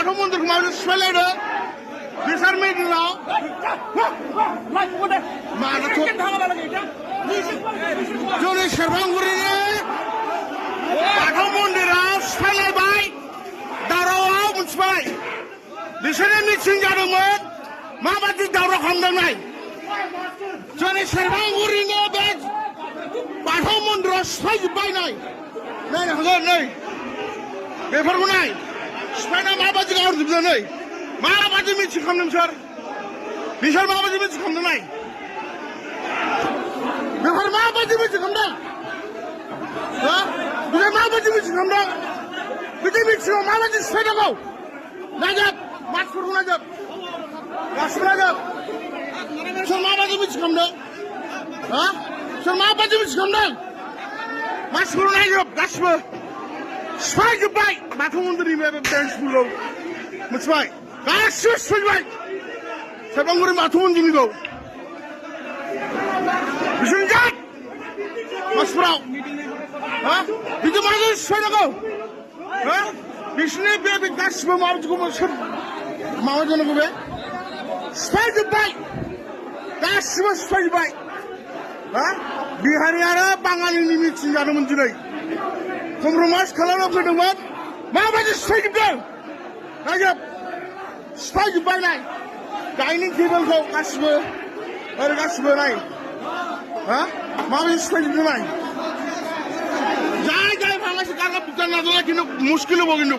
बाथौ मन्दिरखौ माबोरै सिफायलायदो बिसार मेडियाव मानोथ' जोंनि सेरफांगुरिनि बाथौ मन्दिराव सिफायलायबाय दावरावआव मोनथिबाय बिसोरनि मिटिं जादोंमोन माबायदि दावराव खालामदों नाय जोंनि सेरफांगुरिनि बे बाथौ मन्दिराव सिफायजोब्बाय नायनो हागोन नै बेफोरखौ नाय सिफायना माबायदि गाहरजोबदों नै माबायदि मिटिं खालामदों बिसोर माबायदि मिटिं खालामदों नाय बेफोर माबायदि मिटिं खालामदों बिसोर माबायदि मिटिं खालामदों बिदि मिटिङाव माबायदि सिफायनांगौ नायजोब मानसिफोरखौ नायजोब गासिबो नायजोब सोर माबायदि मिटिं खालामदों सोर माबायदि मिटिं खालामदों मानसिफोरखौ नायजोब गासिबो सिफायजोब्बाय बाथौ मन्दिरनि बे बेन्सफोरखौ मिथिबाय गासिबो सिफायजोब्बाय सेरफांगुरि बाथौ मन्दिरनिखौ बिसोरनि जात मानसिफोराव बिदि माजों सिफायनांगौ बिसोरनि बे गासिबो माबायदिखौ सोर माबा जानांगौ बे सिफायजोब्बाय गासिबो सिफायजोब्बाय बिहारि आरो बाङालिनि मिटिं जादोंमोन दिनै कमप्रमाइज खालामना फैदोंमोन माबायदि सिफायजोबदों नायजोब सिफायजोब्बाय नाय डाइनिं टेबोलखौ गासिबो ओरै गासिबो नाय माबायदि सिफायजोबदों नाय जाय जाय भाঙাছে কারকা বিচার না দিলে কিন্তু মুশকিল হবো কিন্তু